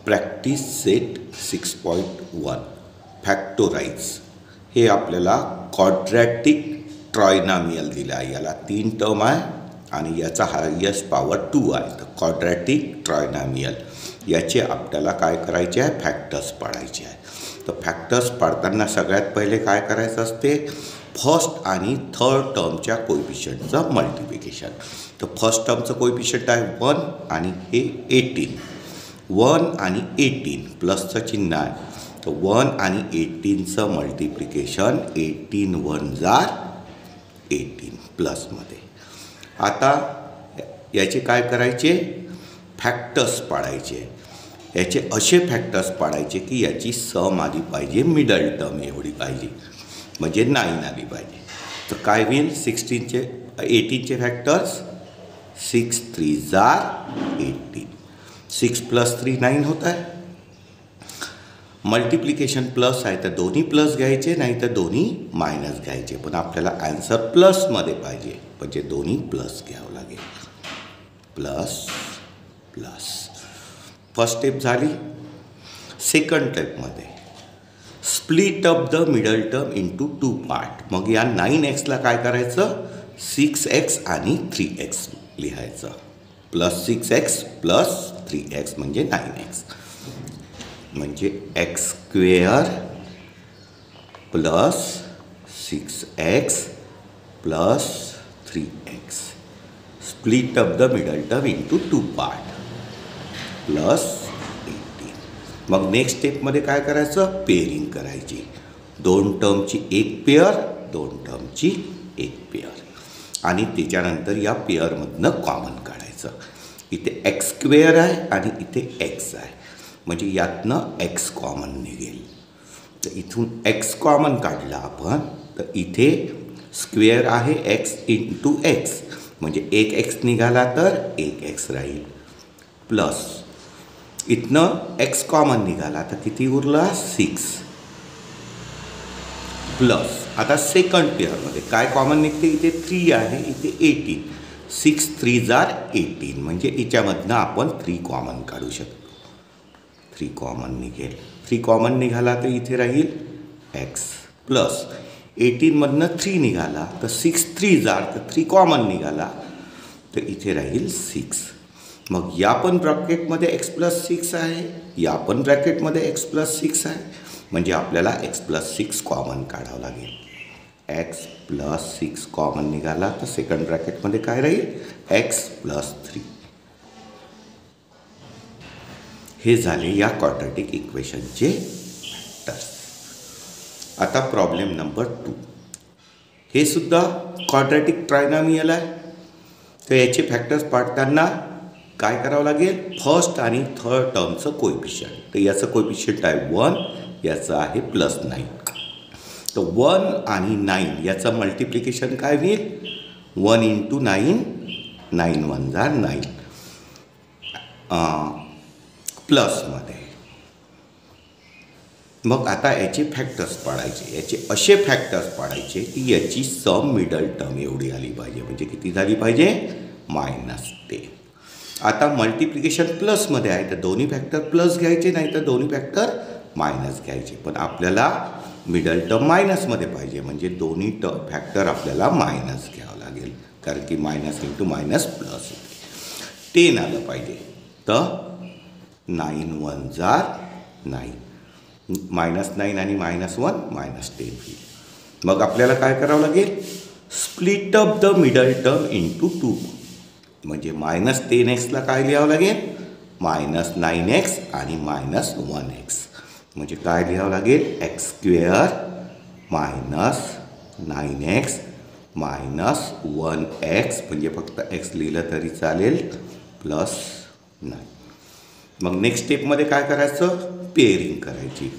Practice set 6.1 फॅक्टोराइज हे आपल्याला quadratic trinomial दिलं आहे. याला 3 टर्म आहे आणि याचा हायेस्ट पॉवर 2 आहे. तर क्वाड्रॅटिक ट्रायनॉमियल याचे आपल्याला काय करायचे आहे, फॅक्टर्स पाडायचे आहे. तर फॅक्टर्स पाडताना सगळ्यात पहिले काय करायचं असते, फर्स्ट आणि थर्ड टर्मच्या कोएफिशियंटचं मल्टिप्लिकेशन. तर फर्स्ट टर्मचं कोएफिशियंट आहे 1 आणि हे 18. 1 आणि 18 प्लसचं चिन्ह आहे. तर 1 आणि 18चं मल्टिप्लिकेशन 18 1 जार 18 प्लसमध्ये. आता याचे काय करायचे, फॅक्टर्स पाडायचे. याचे असे फॅक्टर्स पाडायचे की याची सम आली पाहिजे, मिडल टर्म एवढी पाहिजे, म्हणजे 9 आली पाहिजे. तर काय होईल, 18चे फॅक्टर्स 6 3 जार 18. 6 + 3 9 होत आहे. मल्टिप्लिकेशन प्लस आहे तर दोन्ही प्लस घ्यायचे, नाही तर दोन्ही मायनस घ्यायचे. पण आपल्याला ॲन्सर प्लसमध्ये पाहिजे, म्हणजे दोन्ही प्लस घ्यावं लागेल. Plus plus. फर्स्ट स्टेप झाली. सेकंड स्टेपमध्ये split up the middle term into 2 part. मग या 9xला काय करायचं, 6x आणि 3x लिहायचं. प्लस 6x प्लस 3x म्हणजे 9x, म्हणजे x² plus 6x plus 3x. Split up the middle term into 2 part plus 18. मग नेक्स्ट स्टेपमध्ये काय करायचं, पेअरिंग करायची. 2 टर्मची एक पेअर, 2 टर्मची एक पेअर, आणि त्याच्यानंतर या पेअरमधनं कॉमन काढायचं. इथे x² आहे आणि इथे x आहे, म्हणजे यातनं x कॉमन निघेल. तर इथून x कॉमन काढला आपण, तर इथे स्क्वेअर आहे x इंटू x, म्हणजे एक x निघाला तर एक x राहील. प्लस इथनं x कॉमन निघाला तर किती उरला, 6. प्लस आता सेकंड पेअरमध्ये काय कॉमन निघते, इथे 3 आहे, इथे 18. 6 3 जार 18, म्हणजे याच्यामधनं आपण 3 कॉमन काढू शकतो. 3 कॉमन निघेल. 3 कॉमन निघाला तर इथे राहील x. प्लस 18मधनं 3 निघाला तर 6 3 जार, तर 3 कॉमन निघाला तर इथे राहील 6. मग या पण ब्रॅकेटमध्ये x + 6 आहे, या पण ब्रॅकेटमध्ये x + 6 आहे, म्हणजे आपल्याला x + 6 कॉमन काढावं लागेल. x + 6 कॉमन निघाला तर सेकंड ब्रॅकेटमध्ये काय राहील, x + 3. हे झाले या क्वाड्रॅटिक इक्वेशनचे फॅक्टर्स. आता प्रॉब्लेम नंबर 2. हे सुद्धा क्वाड्रॅटिक ट्रायनॉमियल आहे. तर याचे फॅक्टर्स पाडताना काय करावं लागेल, फर्स्ट आणि थर्ड टर्मचं कोएफिशियंट. तर याचं कोएफिशियंट आहे 1, याचं आहे +9. तर 1 आणि 9 याचं मल्टिप्लिकेशन काय होईल, 1 × 9, 9 1 जार 9 प्लसमध्ये. मग आता याचे फॅक्टर्स पाडायचे. याचे असे फॅक्टर्स पाडायचे की याची सम मिडल टर्म एवढी आली पाहिजे, म्हणजे किती झाली पाहिजे, -10. आता मल्टिप्लिकेशन प्लसमध्ये आहे तर दोन्ही फॅक्टर प्लस घ्यायचे, नाही तर दोन्ही फॅक्टर मायनस घ्यायचे. पण आपल्याला मिडल टर्म मायनसमध्ये पाहिजे, म्हणजे दोन्ही फॅक्टर आपल्याला मायनस घ्यावं लागेल, कारण की मायनस इंटू मायनस प्लस 10 आलं पाहिजे. तर 9 1 जार 9, -9 आणि -1 -10 होईल. मग आपल्याला काय करावं लागेल, split up the middle term into 2, म्हणजे -10xला काय लिहावं लागेल, -9x आणि -1x, म्हणजे काय लिहावं लागेल, x² -9x -1x, म्हणजे फक्त x लिहिलं तरी चालेल, +9. मग नेक्स्ट स्टेपमध्ये काय करायचं, पेअरिंग करायची.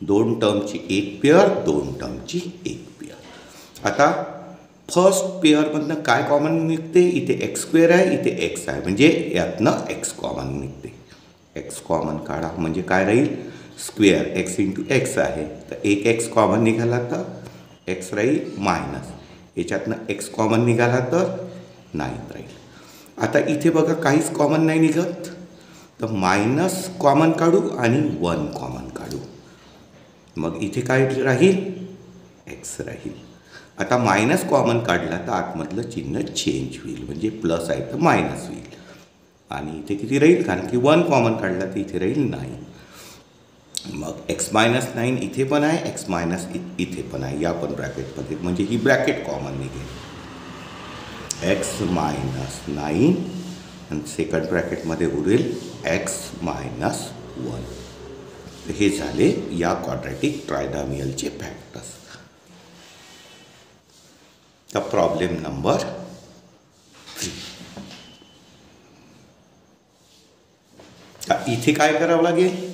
2 टर्मची एक पेअर, 2 टर्मची एक पेअर. आता फर्स्ट पेअरमधनं काय कॉमन निघते, इथे x² आहे, इथे x आहे, म्हणजे यातनं x कॉमन निघते. x कॉमन काढा, म्हणजे काय राहील, स्क्वेअर x × x आहे, तर एक x कॉमन निघाला तर x राहील मायनस, याच्यातनं x कॉमन निघाला तर 9 राहील. आता इथे बघा काहीच कॉमन नाही निघत, तर मायनस कॉमन काढू आणि 1 कॉमन काढू. मग इथे काय राहील? एक्स राहील. आता मायनस कॉमन काढला तर आतमधलं चिन्ह चेंज होईल, म्हणजे प्लस आहे तर मायनस होईल. आणि इथे किती राहील? कारण की 1 कॉमन काढला तर इथे राहील 9. मग x-9 इथे पण आहे, x- इथे पण आहे, या पण ब्रॅकेटमध्ये, म्हणजे ही ब्रॅकेट कॉमन निघेल. x-9 आणि सेकंड ब्रॅकेटमध्ये उरेल x-1. हे झाले या क्वाड्रॅटिक ट्रायनॉमियलचे फॅक्टर्स. तर प्रॉब्लेम नंबर 3. तर इथे काय करावं लागेल?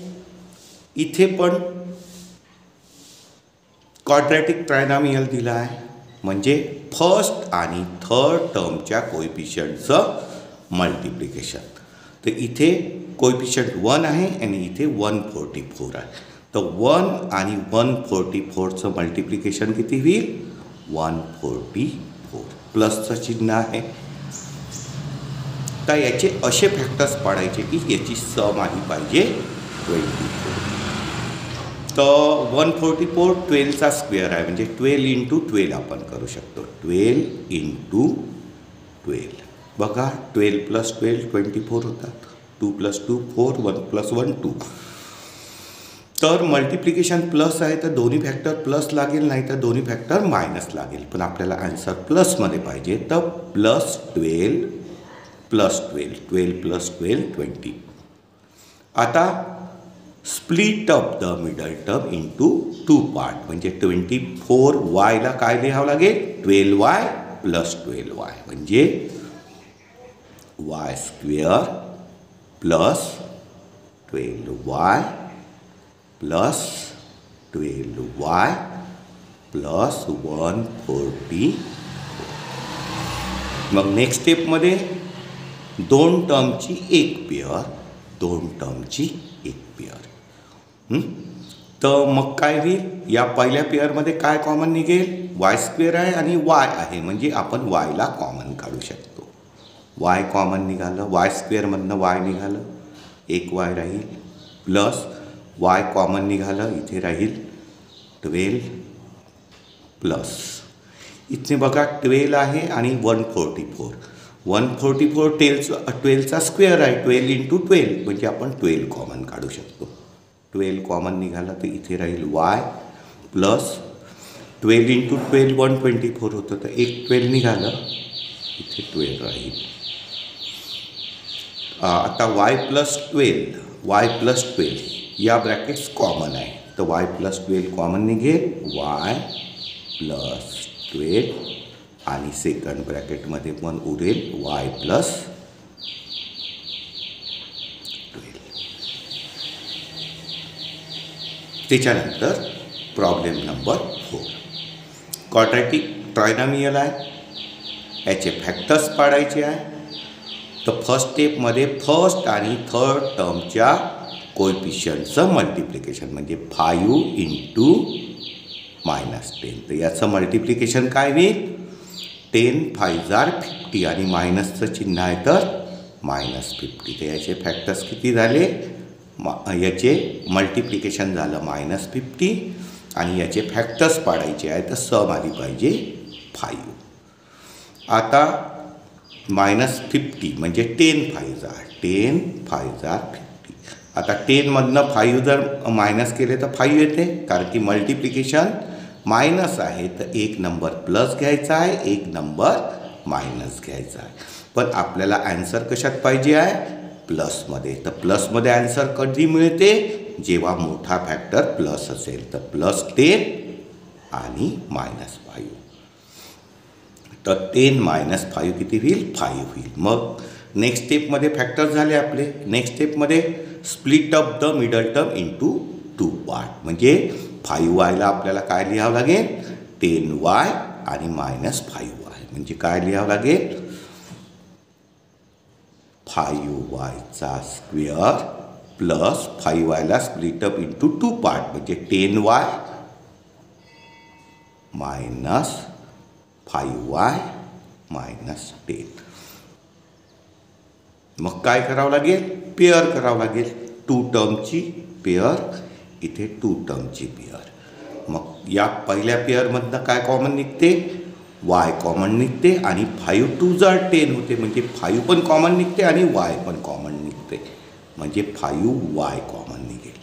इथे पण क्वाड्रॅटिक ट्रायनॉमियल दिला आहे, म्हणजे फर्स्ट आणि थर्ड टर्मच्या कोएफिशियंटचं मल्टिप्लिकेशन. तर इथे कोएफिशियंट 1 आहे आणि इथे 144 आहे. तर 1 आणि 144चं मल्टिप्लिकेशन किती होईल? 144. प्लसचं चिन्ह आहे. तर याचे असे फॅक्टर्स पाडायचे की याची सम आली पाहिजे 24. तर 144 12चा स्क्वेअर आहे, म्हणजे 12 × 12 आपण करू शकतो. 12 × 12. बघा, 12 + 12 24 होतात. 2 + 2 4, 1 + 1 2. तर मल्टिप्लिकेशन प्लस आहे तर दोन्ही फॅक्टर प्लस लागेल, नाही तर दोन्ही फॅक्टर मायनस लागेल. पण आपल्याला आन्सर प्लसमध्ये पाहिजे, तर +12 + 12, 12 + 12 20. आता split up the middle term into 2 part, म्हणजे 24yला काय लिहावं लागेल? 12y + 12y, म्हणजे y² + 12y + 12y + 140. मग नेक्स्ट स्टेपमध्ये 2 टर्मची एक पेअर, 2 टर्मची एक पेअर. तर मग काय होईल? या पहिल्या पेअरमध्ये काय कॉमन निघेल? y² आहे आणि y आहे, म्हणजे आपण yला कॉमन काढू शकतो. y कॉमन निघालं, y² y निघालं, एक y राहील, प्लस y कॉमन निघालं, इथे राहील 12 प्लस इथे बघा 12 आहे आणि 144. 144 12चा स्क्वेअर आहे, 12 × 12, म्हणजे आपण 12 कॉमन काढू शकतो. 12 कॉमन निघाला तर इथे राहील y प्लस 12 × 12 124 होतं, तर एक 12 निघालं, इथे 12 राहील. आता y + 12 या ब्रॅकेट्स कॉमन आहे, तर y + 12 कॉमन निघेल, y + 12 आणि सेकंड ब्रॅकेटमध्ये पण उरेल y + 12. त्याच्यानंतर प्रॉब्लेम नंबर 4. क्वाड्रॅटिक ट्रायनॉमियल आहे, याचे फॅक्टर्स पाडायचे आहे. तर फर्स्ट स्टेपमध्ये फर्स्ट आणि थर्ड टर्मच्या कोएफिशियंटचं मल्टिप्लिकेशन, म्हणजे 5 × -10. तर याचं मल्टिप्लिकेशन काय होईल? 10 5 50 आणि मायनसचं चिन्ह आहे तर -50. तर याचे फॅक्टर्स किती झाले? याचे मल्टिप्लिकेशन झालं -50 आणि याचे फॅक्टर्स पाडायचे आहे, तर सम आली पाहिजे 5. आता -50 म्हणजे 10 5 50. आता 10मधनं 5 जर मायनस केले तर 5 येते, कारण की मल्टिप्लिकेशन मायनस आहे, तर एक नंबर प्लस घ्यायचा आहे, एक नंबर मायनस घ्यायचा आहे. पण आपल्याला ॲन्सर कशात पाहिजे आहे? प्लसमध्ये. तर प्लसमध्ये ॲन्सर कधी मिळते? जेव्हा मोठा फॅक्टर प्लस असेल, तर +10 आणि -5. तर 10 - 5 किती होईल? 5 होईल. मग नेक्स्ट स्टेपमध्ये फॅक्टर झाले आपले. नेक्स्ट स्टेपमध्ये split up the middle term into 2 part, म्हणजे 5yला आपल्याला काय लिहावं लागेल? 10y आणि -5y, म्हणजे काय लिहावं लागेल? 5y² प्लस 5yला स्प्लिट अप इंटू 2 पार्ट, म्हणजे 10y -5y -10. मग काय करावं लागेल? पेअर करावं लागेल, 2 टर्मची पेअर, इथे 2 टर्मची पेअर. मग या पहिल्या पेअरमधनं काय कॉमन निघते, y कॉमन निघते आणि 5 2 10 होते, म्हणजे 5 पण कॉमन निघते आणि y पण कॉमन निघते, म्हणजे 5y कॉमन निघेल.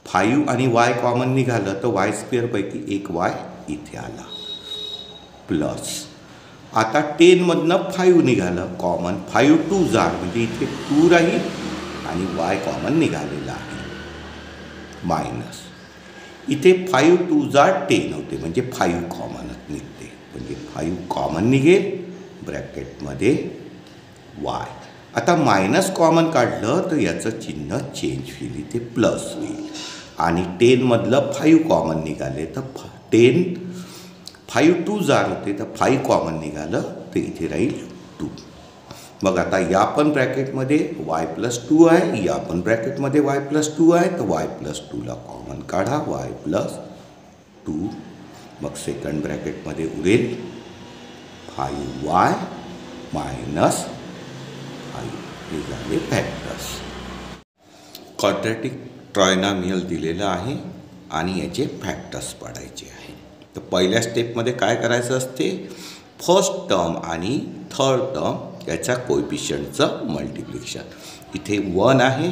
5 आणि y कॉमन निघालं तर y स्क्वेअरपैकी एक y इथे आला, प्लस आता 10मधनं 5 निघालं कॉमन, 5 2 म्हणजे इथे 2 राहील आणि y कॉमन निघालेला आहे, मायनस इथे 5 2 10 होते, म्हणजे 5 कॉमनच निघते, म्हणजे 5 कॉमन निघेल ब्रॅकेटमध्ये y. आता मायनस कॉमन काढलं तर याचं चिन्ह चेंज होईल, इथे प्लस होईल आणि 10मधलं 5 कॉमन निघाले तर 5 2 होते तर 5 कॉमन निघालं तर इथे राहील 2. मग आता या पण ब्रॅकेटमध्ये y+2 आहे, या पण ब्रॅकेटमध्ये y+2 आहे, तर y+2ला कॉमन काढा, y+2. मग सेकंड ब्रॅकेटमध्ये उरेल 5y मायनस 5, हे झाले फॅक्टर्स. क्वाड्रॅटिक ट्रायनॉमियल दिलेलं आहे आणि याचे फॅक्टर्स पाडायचे आहे. तर पहिल्या स्टेपमध्ये काय करायचं असते, फर्स्ट टर्म आणि थर्ड टर्म याच्या कोएफिशियंटचं मल्टिप्लिकेशन. इथे 1 आहे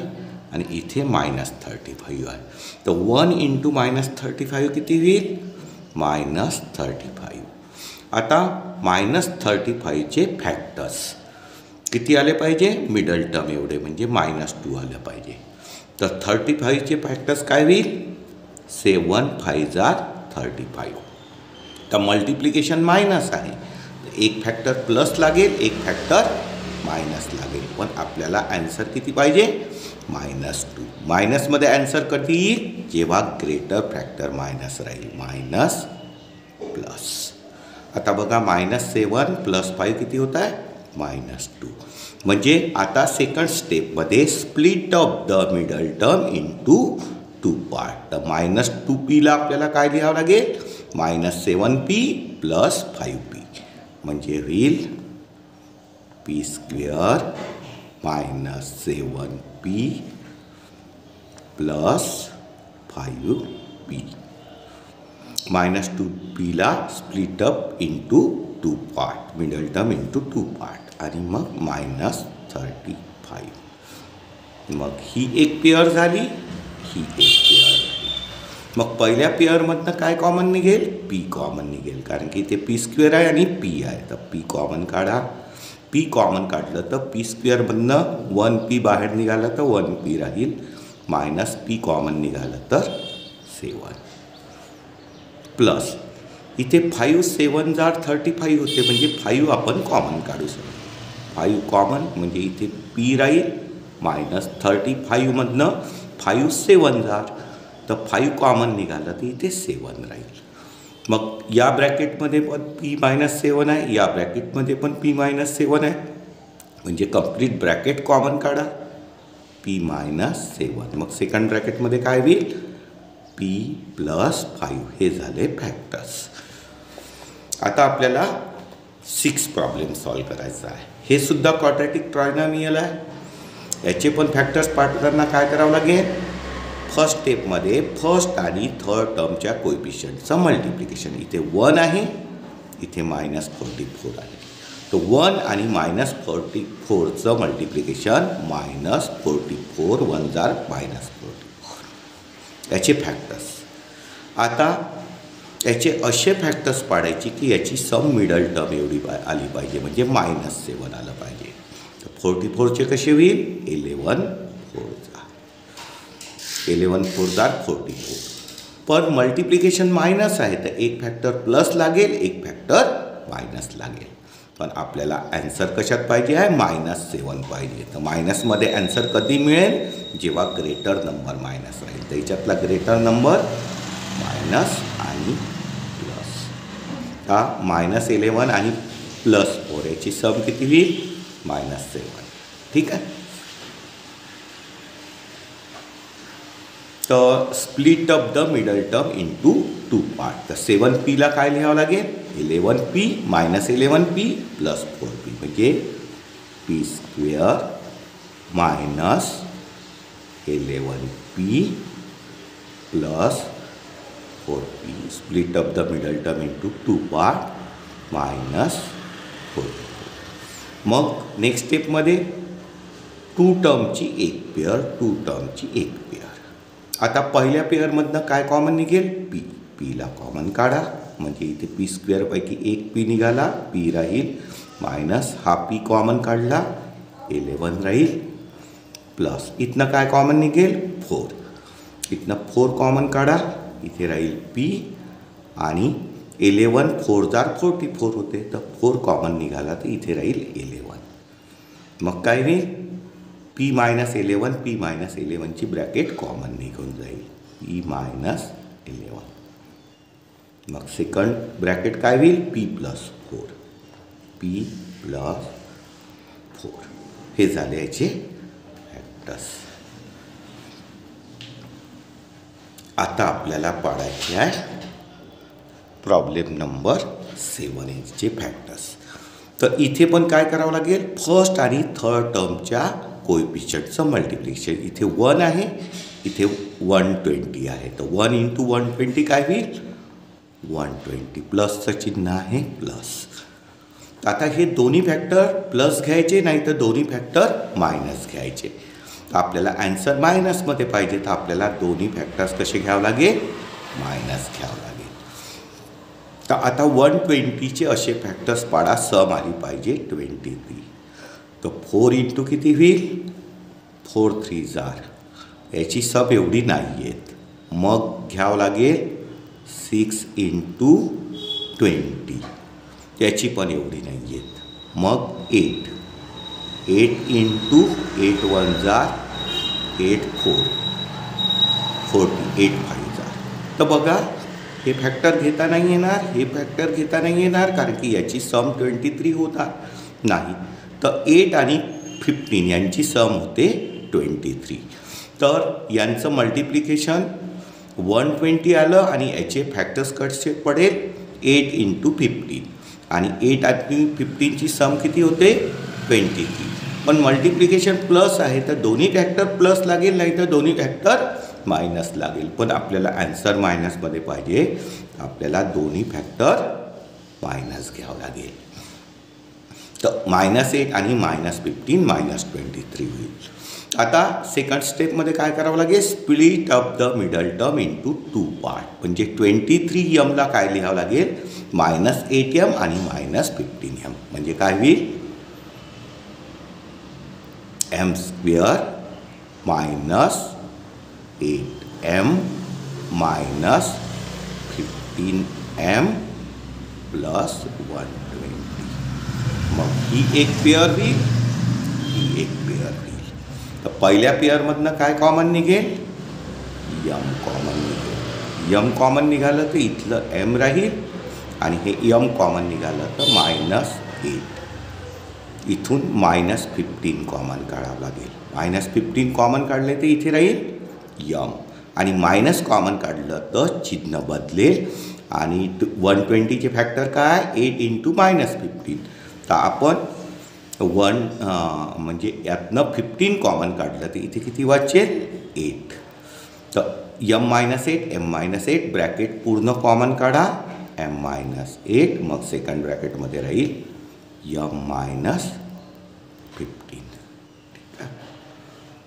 आणि इथे -35 आहे, तर 1 × -35 किती होईल, -35. आता -35चे फॅक्टर्स किती आले पाहिजे, मिडल टर्म एवढे, म्हणजे -2 आलं पाहिजे. तर 35चे फॅक्टर्स काय होईल, 7 5 35. तर मल्टिप्लिकेशन मायनस आहे, एक फॅक्टर प्लस लागेल, एक फॅक्टर मायनस लागेल, पण आपल्याला ॲन्सर किती पाहिजे, -2. मायनसमध्ये ॲन्सर कधी येईल, जेव्हा ग्रेटर फॅक्टर मायनस राहील, मायनस प्लस. आता बघा -7 + 5 किती होत आहे, -2. म्हणजे आता सेकंड स्टेपमध्ये split of the middle term into 2 part. तर -2p आपल्याला काय लिहावं लागेल, -7p + 5p, म्हणजे होईल p² -7p + 5p. -2pला split up into 2 part, middle term into 2 part, आणि मग -35. मग ही एक पेअर झाली, ही एक पेअर झाली. मग पहिल्या पेअरमधनं काय कॉमन निघेल, p कॉमन निघेल, कारण की इथे p² आहे आणि p आहे, तर p कॉमन काढा. p कॉमन काढलं तर p² 1p बाहेर निघालं तर 1p राहील, -p कॉमन निघालं तर 7, प्लस इथे 5 7 35 होते, म्हणजे 5 आपण कॉमन काढू शकतो. 5 कॉमन म्हणजे इथे p राहील, -35मधनं 5 7 तर 5 कॉमन निघालं तर इथे 7 राहील. मग या ब्रॅकेटमध्ये पण p -7 आहे, या ब्रॅकेटमध्ये पण p -7 आहे, म्हणजे कंप्लीट ब्रॅकेट कॉमन काढा, p -7. मग सेकंड ब्रॅकेटमध्ये काय होईल, p + 5. हे झाले फॅक्टर्स. आता आपल्याला 6 प्रॉब्लेम सॉल्व करायचा आहे. हे सुद्धा क्वाड्रॅटिक ट्रायनॉमियल आहे. याचे पण फॅक्टर्स पाडताना काय करावं लागेल, फर्स्ट स्टेपमध्ये फर्स्ट आणि थर्ड टर्मच्या कोएफिशियंटचं मल्टिप्लिकेशन. इथे 1 आहे, इथे -44 आहे, तर 1 आणि -44चं मल्टिप्लिकेशन -44 1 -44, याचे फॅक्टर्स. आता याचे असे फॅक्टर्स पाडायचे की याची सम मिडल टर्म एवढी आली पाहिजे, म्हणजे -7 आलं पाहिजे. तर 44चे कसे होईल, 11 4 44. पण मल्टिप्लिकेशन मायनस आहे, तर एक फॅक्टर प्लस लागेल, एक फॅक्टर मायनस लागेल. पण आपल्याला ॲन्सर कशात पाहिजे आहे, -7 पाहिजे. तर मायनसमध्ये ॲन्सर कधी मिळेल, जेव्हा ग्रेटर नंबर मायनस राहील. तर याच्यातला ग्रेटर नंबर मायनस आणि प्लस. हा -11 आणि +4 याची सम किती होईल, -7. ठीक आहे. तर split up the middle term into 2 part. तर 7pला काय लिहावं लागेल, 11p -11p + 4p, म्हणजे p² minus 11p plus 4p. Split up the middle term into 2 part minus 44. मग नेक्स्ट स्टेपमध्ये 2 टर्मची एक पेअर, 2 टर्मची एक पेअर. आता पहिल्या पेअरमधनं काय कॉमन निघेल? पी. पीला कॉमन काढा म्हणजे इथे पी स्क्वेअरपैकी एक पी निघाला, पी राहील मायनस हा पी कॉमन काढला 11 राहील प्लस इथनं काय कॉमन निघेल? 4. इथनं 4 कॉमन काढा, इथे राहील पी आणि 11 4 जार 44 होते तर 4 कॉमन निघाला तर इथे राहील 11. मग काय होईल? पी मायनस 11, पी मायनस 11ची ब्रॅकेट कॉमन निघून जाईल, पी मायनस 11. मग सेकंड ब्रॅकेट काय होईल? P plus 4, P plus 4. हे झाले याचे फॅक्टर्स. आता आपल्याला पाडायचे आहे प्रॉब्लेम नंबर 7चे फॅक्टर्स. तर इथे पण काय करावं लागेल? फर्स्ट आणि थर्ड टर्मच्या कोएफिशियंटचं मल्टिप्लिकेशन. इथे 1 आहे, इथे 120 आहे, तर 1 इंटू 120 काय होईल? 120. प्लसचं चिन्ह आहे प्लस. आता हे दोन्ही फॅक्टर प्लस घ्यायचे नाही तर दोन्ही फॅक्टर मायनस घ्यायचे. तर आपल्याला ॲन्सर मायनसमध्ये पाहिजे तर आपल्याला दोन्ही फॅक्टर्स कसे घ्यावं लागेल? मायनस घ्यावं लागेल. तर आता 120चे असे फॅक्टर्स पाडा, सम आली पाहिजे 23. तर 4 इंटू किती होईल? 4 3 जार. याची सम एवढी नाही आहेत, मग घ्यावं लागेल 6 इंटू 20. याची पण एवढी नाही आहेत, मग 8 इंटू 8 1 जार 8 4 48 5 जार. तर बघा हे फॅक्टर घेता नाही येणार, हे फॅक्टर घेता नाही येणार कारण की याची सम 23 होता नाही. तर 8 आणि 15 यांची सम होते 23. तर यांचं मल्टिप्लिकेशन 120 आलं आणि याचे फॅक्टर्स कसे पडेल? 8 इंटू 15 आणि 8 आणि 15ची सम किती होते? 23. पण मल्टिप्लिकेशन प्लस आहे तर दोन्ही फॅक्टर प्लस लागेल नाही तर दोन्ही फॅक्टर मायनस लागेल. पण आपल्याला ॲन्सर मायनसमध्ये पाहिजे, आपल्याला दोन्ही फॅक्टर मायनस घ्यावं लागेल. तर -8 आणि -15 -23 होईल. आता सेकंड स्टेपमध्ये काय करावं लागेल? Split up the middle term into 2 part. म्हणजे 23m काय लिहावं लागेल? -8m आणि -15m. म्हणजे काय होईल? m square -8m -15m plus 120. मग ही एक पेअर होईल, ही एक पेअर होईल. तर पहिल्या पेअरमधनं काय कॉमन निघेल? यम कॉमन निघेल. यम कॉमन निघालं तर इथलं एम राहील आणि हे यम कॉमन निघालं तर -8. इथून -15 कॉमन काढावं लागेल. -15 कॉमन काढले तर इथे राहील यम आणि मायनस कॉमन काढलं तर चिन्ह बदलेल. आणि 120चे फॅक्टर काय? 8 इंटू -15. तर आपण म्हणजे यातनं 15 कॉमन काढलं तर इथे किती वाचेल? 8. तर m-8 m-8 ब्रॅकेट पूर्ण कॉमन काढा m-8. मग सेकंड ब्रॅकेटमध्ये राहील m-15. ठीक आहे.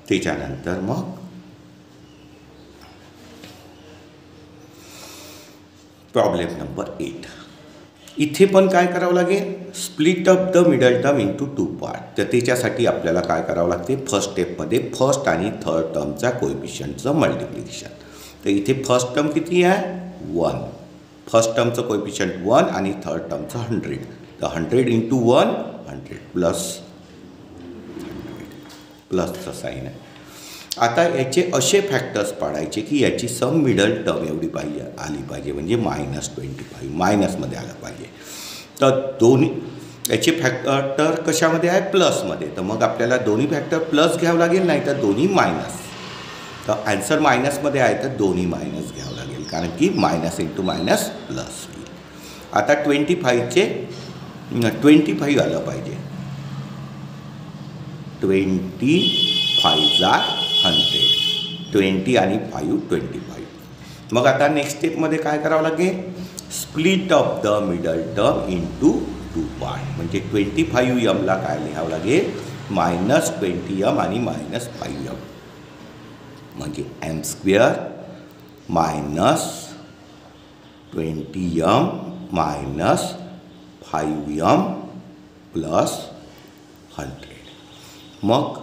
त्याच्यानंतर मग प्रॉब्लेम नंबर 8. इथे पण काय करावं लागेल? Split up the middle term into 2 part. तर त्याच्यासाठी आपल्याला काय करावं लागते? फर्स्ट स्टेपमध्ये फर्स्ट आणि थर्ड टर्मचा कोएफिशियंटचं मल्टिप्लिकेशन. तर इथे फर्स्ट टर्म किती आहे? 1. फर्स्ट टर्मचं कोएफिशियंट 1 आणि थर्ड टर्मचं 100. तर 100 इंटू 1 100 प्लस 100 प्लसचं साईन आहे. आता याचे असे फॅक्टर्स पाडायचे की याची सम मिडल टर्म एवढी पाहिजे आली पाहिजे, म्हणजे -25 मायनसमध्ये आलं पाहिजे. तर दोन्ही याचे फॅक्टर कशामध्ये आहे? प्लसमध्ये. तर मग आपल्याला दोन्ही फॅक्टर प्लस घ्यावं लागेल नाही तर दोन्ही मायनस. तर ॲन्सर मायनसमध्ये आहे तर दोन्ही मायनस घ्यावं लागेल कारण की मायनस इंटू मायनस प्लस होईल. आता 25 आलं पाहिजे. 25 5 जार 100, 20 आणि 5 25. मग आता नेक्स्ट स्टेपमध्ये काय करावं लागेल, split of the middle term into 2 part. म्हणजे 25m काय लिहावं लागेल, -20m आणि -5m. म्हणजे m² -20m -5m + 100. मग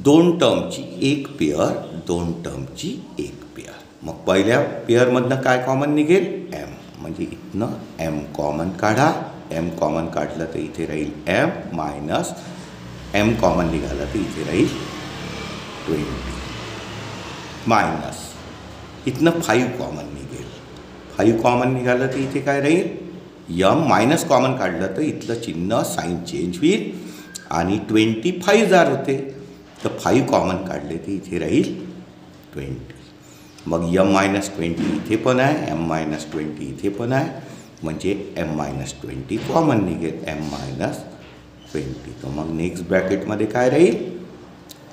2 टर्मची एक पेअर, 2 टर्मची एक पेअर. मग पहिल्या पेअरमधनं काय कॉमन निघेल, m. म्हणजे इथनं m कॉमन काढा. m कॉमन काढलं तर इथे राहील m मायनस m कॉमन निघालं तर इथे राहील 20 मायनस इथनं 5 कॉमन निघेल. 5 कॉमन निघालं तर इथे काय राहील, m मायनस कॉमन काढलं तर इथलं चिन्ह साईन चेंज होईल आणि 25 जार होते तर 5 कॉमन काढले तर इथे राहील 20. मग m-20 इथे पण आहे, m-20 इथे पण आहे. म्हणजे m-20 कॉमन निघेल, m-20. तर मग नेक्स्ट ब्रॅकेटमध्ये काय राहील,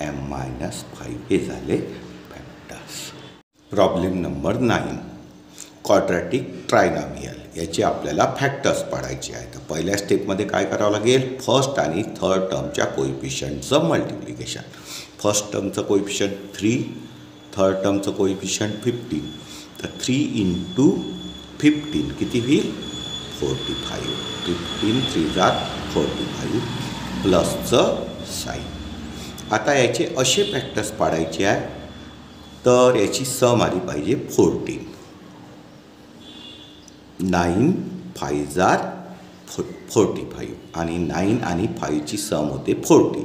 m-5. हे झाले factors. Problem number 9, quadratic trinomial. याचे आपल्याला फॅक्टर्स पाडायचे आहेत. तर पहिल्या स्टेपमध्ये काय करावं लागेल, फर्स्ट आणि थर्ड टर्मच्या कोइफिशियंटचं मल्टिप्लिकेशन. फर्स्ट टर्मचं कोइफिशियंट 3, थर्ड टर्मचं कोइफिशियंट 15. तर 3 × 15 किती होईल, 45. 15 3 × 45 प्लसचं साईन. आता याचे असे फॅक्टर्स पाडायचे आहे तर याची सम आली पाहिजे 14. 9 5 जार 45 आणि 9 आणि 5ची सम होते 40.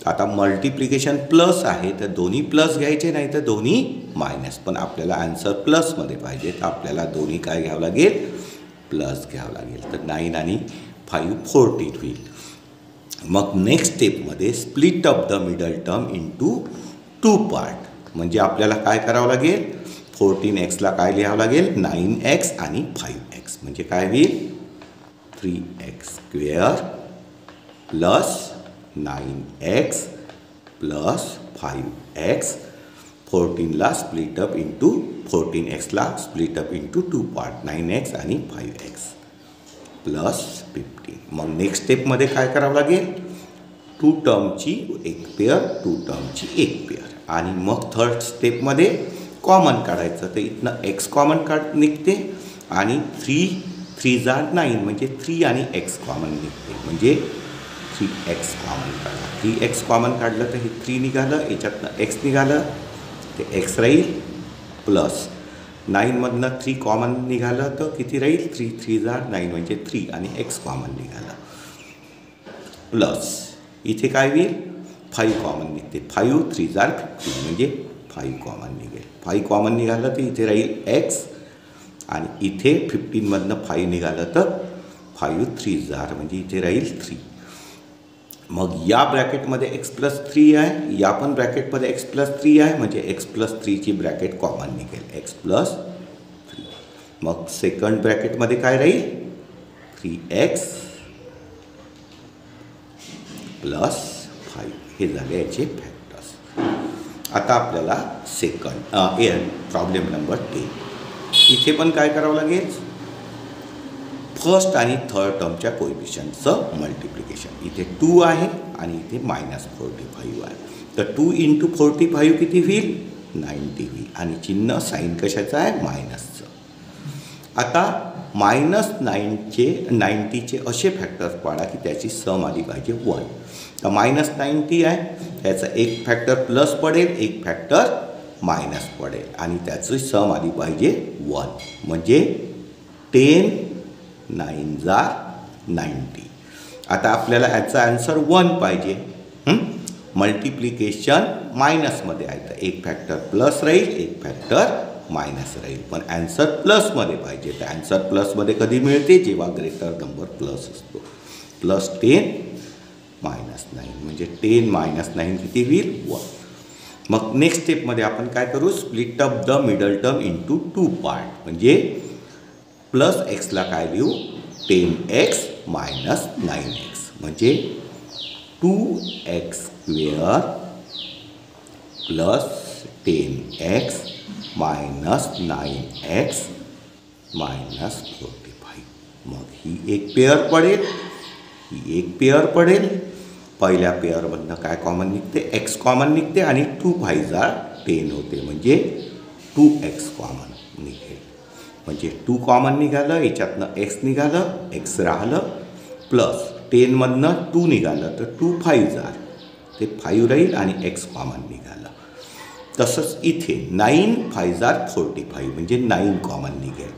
आता मल्टिप्लिकेशन प्लस आहे तर दोन्ही प्लस घ्यायचे, नाही तर दोन्ही मायनस. पण आपल्याला आन्सर प्लसमध्ये पाहिजे तर आपल्याला दोन्ही काय घ्यावं लागेल, प्लस घ्यावं लागेल. तर 9 आणि 5 14 होईल. मग नेक्स्ट स्टेपमध्ये split of the middle term into 2 part. म्हणजे आपल्याला काय करावं लागेल, 14x काय लिहावं लागेल, 9x आणि 5x. म्हणजे काय होईल, 3x² plus 9x plus 5x. 14ला स्प्लिटअप इंटू 14xला स्प्लिटअप इंटू 2 पार्ट, 9x आणि 5x प्लस 15. मग नेक्स्ट स्टेपमध्ये काय करावं लागेल, 2 टर्मची एक पेअर, 2 टर्मची एक पेअर. आणि मग थर्ड स्टेपमध्ये कॉमन काढायचं. तर इथनं x कॉमन निघते आणि 3 जार 9 म्हणजे 3 आणि x कॉमन निघते. म्हणजे 3x कॉमन काढा. 3x कॉमन काढलं तर हे 3 निघालं, याच्यातनं x निघालं ते x राहील प्लस 9मधनं 3 कॉमन निघालं तर किती राहील, 3 जार 9 म्हणजे 3 आणि x कॉमन निघालं प्लस इथे काय होईल, 5 कॉमन निघते. 5 3 जार 15 म्हणजे 5 कॉमन निघेल. 5 कॉमन निघालं तर इथे राहील x आणि इथे 15मधनं 5 निघालं तर 5 3 जार म्हणजे इथे राहील 3. मग या ब्रॅकेटमध्ये x+3 आहे, या पण ब्रॅकेटमध्ये x+3 आहे. म्हणजे x+3ची ब्रॅकेट कॉमन निघेल, x+3. मग सेकंड ब्रॅकेटमध्ये काय राहील, 3x प्लस 5. हे झाले याचे फॅक्टर्स. आता आपल्याला प्रॉब्लेम नंबर 10. इथे पण काय करावं लागेल, फर्स्ट आणि थर्ड टर्मच्या कोइफिशियंटचं मल्टिप्लिकेशन. इथे 2 आहे आणि इथे -45 आहे. तर 2 × 45 किती होईल, 90 होईल. आणि चिन्ह साईन कशाचं आहे, मायनसचं. आता -90चे असे फॅक्टर्स पाडा की त्याची सम आली पाहिजे 1. तर -90 आहे, त्याचा एक फॅक्टर प्लस पडेल, एक फॅक्टर मायनस पडेल आणि त्याची सम आली पाहिजे 1. म्हणजे 10 9 जार 90. आता आपल्याला याचा आन्सर 1 पाहिजे. मल्टिप्लिकेशन मायनसमध्ये आहे तर एक फॅक्टर प्लस राहील, एक फॅक्टर मायनस राहील. पण ॲन्सर प्लसमध्ये पाहिजे. तर ॲन्सर प्लसमध्ये कधी मिळते, जेव्हा ग्रेटर नंबर प्लस असतो. +10 -9 म्हणजे 10 - 9 किती होईल, 1. मग नेक्स्ट स्टेपमध्ये आपण काय करू, split up the middle term into 2 part. म्हणजे प्लस एक्सला काय लिहू, 10x - 9x म्हणजे 2x² square plus 10x minus 9x minus 45. मग ही एक पेअर पडेल, ही एक पेअर पडेल. पहिल्या पेअरमधनं काय कॉमन निघते? x कॉमन निघते आणि 2 5 10 होते, म्हणजे 2x कॉमन निघेल. म्हणजे 2 कॉमन निघालं, याच्यातनं x निघालं, x राहिलं, प्लस 10मधनं 2 निघालं तर 2 5 ते 5 राहील आणि x कॉमन निघालं. तसंच इथे 9 5 45 म्हणजे 9 कॉमन निघेल.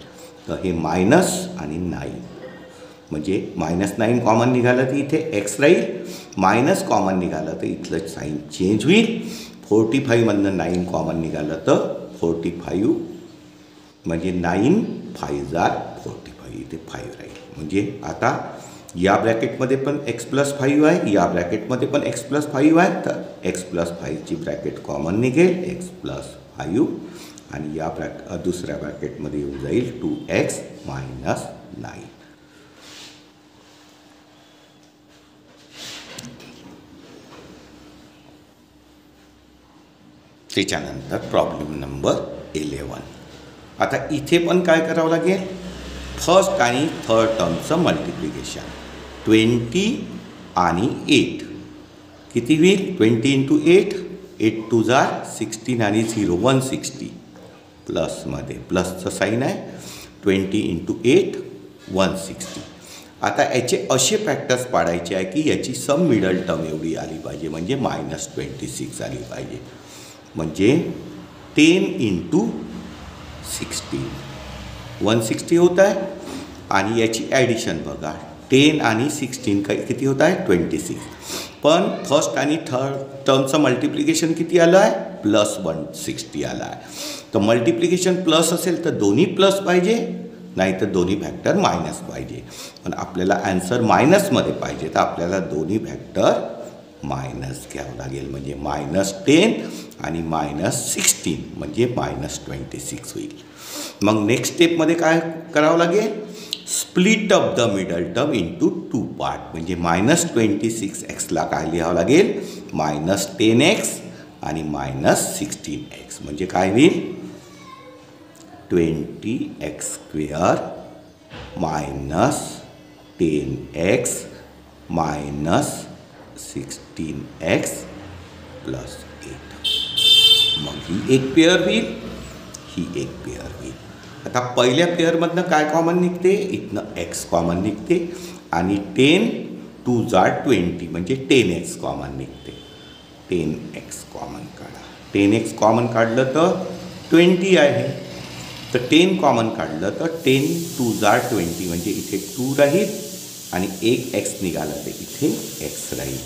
तर हे मायनस आणि 9 म्हणजे -9 कॉमन निघालं तर इथे x राहील, मायनस कॉमन निघालं तर इथलं साईन चेंज होईल. 45मधनं 9 कॉमन निघालं तर 45 म्हणजे 9 5 45 इथे 5 राहील. म्हणजे आता या ब्रॅकेटमध्ये पण x+5 आहे, या ब्रॅकेटमध्ये पण x+5 आहे, तर x+5ची ब्रॅकेट कॉमन निघेल, x+5 आणि या दुसऱ्या ब्रॅकेटमध्ये येऊन जाईल 2x मायनस 9. त्याच्यानंतर प्रॉब्लेम नंबर 11. आता इथे पण काय करावं लागेल? फर्स्ट आणि थर्ड टर्मचं मल्टिप्लिकेशन. 20 आणि 8 किती होईल? 20 × 8, 8 2 16 आणि 0 160. प्लसमध्ये प्लसचं साईन आहे. 20 × 8 160. आता याचे असे फॅक्टर्स पाडायचे आहे की याची सम मिडल टर्म एवढी आली पाहिजे, म्हणजे -26 आली पाहिजे. म्हणजे 10 × 16 160 होत आहे आणि याची ॲडिशन बघा, 10 आणि 16 किती होत आहे? 26. पण फर्स्ट आणि थर्ड टर्मचं मल्टिप्लिकेशन किती आलं आहे? +160 आलं आहे. तर मल्टिप्लिकेशन प्लस असेल तर दोन्ही प्लस पाहिजे, नाही तर दोन्ही फॅक्टर मायनस पाहिजे. पण आपल्याला ॲन्सर मायनसमध्ये पाहिजे, तर आपल्याला दोन्ही फॅक्टर मायनस घ्यावं लागेल. म्हणजे -10 आणि -16 म्हणजे -26 होईल. मग नेक्स्ट स्टेपमध्ये काय करावं लागेल? Split up the middle term into 2 part. म्हणजे -26xला काय लिहावं लागेल? -10x आणि -16x. म्हणजे काय होईल? 20x² -10x -16x + 8. मग ही एक पेअर होईल, ही एक पेअर होईल. आता पहिल्या पेअरमधनं काय कॉमन निघते? इथनं x कॉमन निघते आणि 10 2 20 म्हणजे 10x कॉमन निघते. 10x कॉमन काढा. 10x कॉमन काढलं तर 20 आहे, तर 10 कॉमन काढलं तर 10 2 20 म्हणजे इथे 2 राहील आणि एक x निघालं तर इथे x राहील.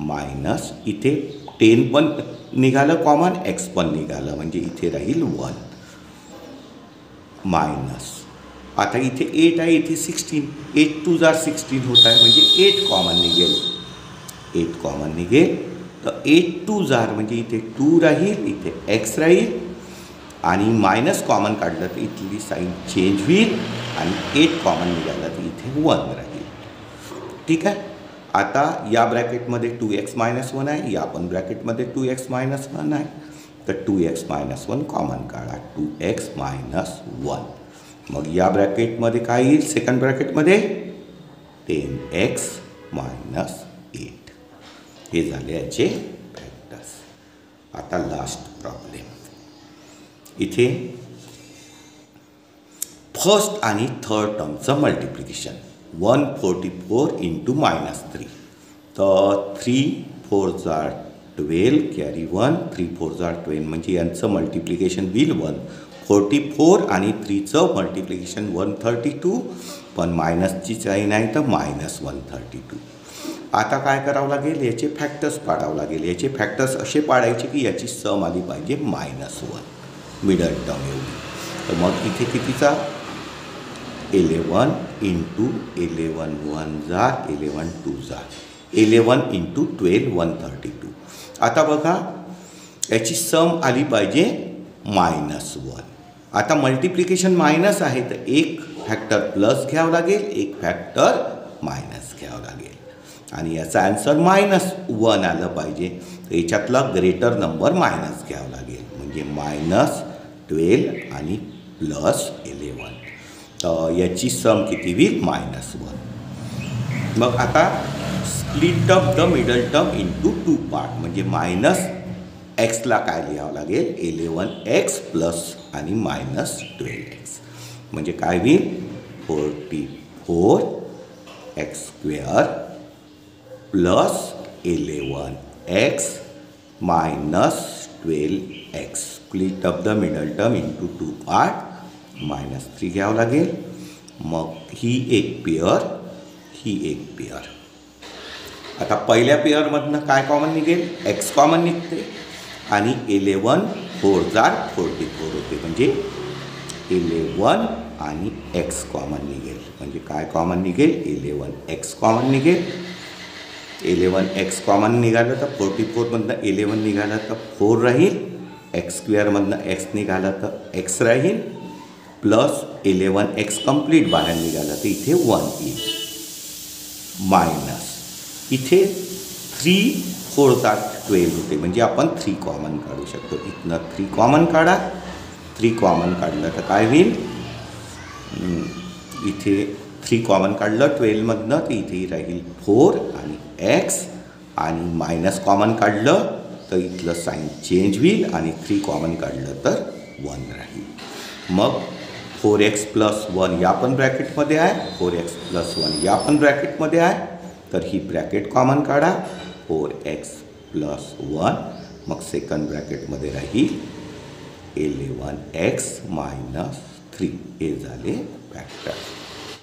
मायनस इथे 10 पण निघालं कॉमन, x पण निघालं म्हणजे इथे राहील 1. मायनस आता इथे 8 आहे, इथे 16. 8 2 16 होत आहे म्हणजे 8 कॉमन निघेल. 8 कॉमन निघेल तर 8 2 म्हणजे इथे 2 राहील, इथे x राहील आणि मायनस कॉमन काढलं तर इथली साईन चेंज होईल आणि 8 कॉमन निघालं तर इथे 1 राहील. ठीक आहे. आता या ब्रॅकेटमध्ये 2x - 1 आहे, या पण ब्रॅकेटमध्ये 2x - 1 आहे, तर 2x - 1 कॉमन काढा. 2x - 1. मग या ब्रॅकेटमध्ये काय येईल? सेकंड ब्रॅकेटमध्ये 10x - 8. हे झाले याचे फॅक्टर्स. आता लास्ट प्रॉब्लेम. इथे फर्स्ट आणि थर्ड टर्मचं मल्टिप्लिकेशन. 144 × -3. तर 3 4 12 कॅरी 1, 3 4 12 म्हणजे यांचं मल्टिप्लिकेशन होईल 144 आणि 3चं मल्टिप्लिकेशन 132. पण मायनसची साईन आहे तर -132. आता काय करावं लागेल? याचे फॅक्टर्स पाडावं लागेल. याचे फॅक्टर्स असे पाडायचे की याची सम आली पाहिजे -1 मिडल टर्म एवढी. तर मग इथे कितीचा? 11 × 11 1 11 2 11 × 12 132. आता बघा याची सम आली पाहिजे -1. आता मल्टिप्लिकेशन मायनस आहे तर एक फॅक्टर प्लस घ्यावं लागेल, एक फॅक्टर मायनस घ्यावं लागेल. आणि याचा आन्सर -1 आलं पाहिजे. तर याच्यातला ग्रेटर नंबर मायनस घ्यावा लागेल, म्हणजे -12 आणि +11. तर याची सम किती होईल? -1. मग आता split up the middle term into 2 part, म्हणजे -xला काय लिहावं लागेल? 11x प्लस आणि -12x, म्हणजे काय होईल? 44x² plus 11x -12x. Split up the middle term into 2 part, -3 घ्यावं लागेल. मग ही एक पेअर, ही एक पेअर. आता पहिल्या पेअरमधनं काय कॉमन निघेल? x कॉमन निघते आणि 11 4 जार 44 होते, म्हणजे 11 आणि x कॉमन निघेल. म्हणजे काय कॉमन निघेल? 11x कॉमन निघेल. 11x कॉमन निघालं तर 44मधनं 11 निघालं तर 4 राहील. x² मधनं x निघालं तर x राहील, प्लस 11x कंप्लीट बाहेर निघालं तर इथे 1 येईल, मायनस इथे 3 4 जार 12 होते, म्हणजे आपण 3 कॉमन काढू शकतो. इथनं 3 कॉमन काढा. 3 कॉमन काढलं तर काय होईल? इथे 3 कॉमन काढलं 12मधनं तर इथे राहील 4 आणि x, आणि मायनस कॉमन काढलं तर इथलं साईन चेंज होईल आणि 3 कॉमन काढलं तर 1 राहील. मग 4x + 1 या पण ब्रॅकेटमध्ये आहे, 4x + 1 या पण ब्रॅकेटमध्ये आहे. तर ही ब्रॅकेट कॉमन काढा, 4x + 1. मग सेकंड ब्रॅकेटमध्ये राहील 11x - 3. हे झाले फॅक्टर.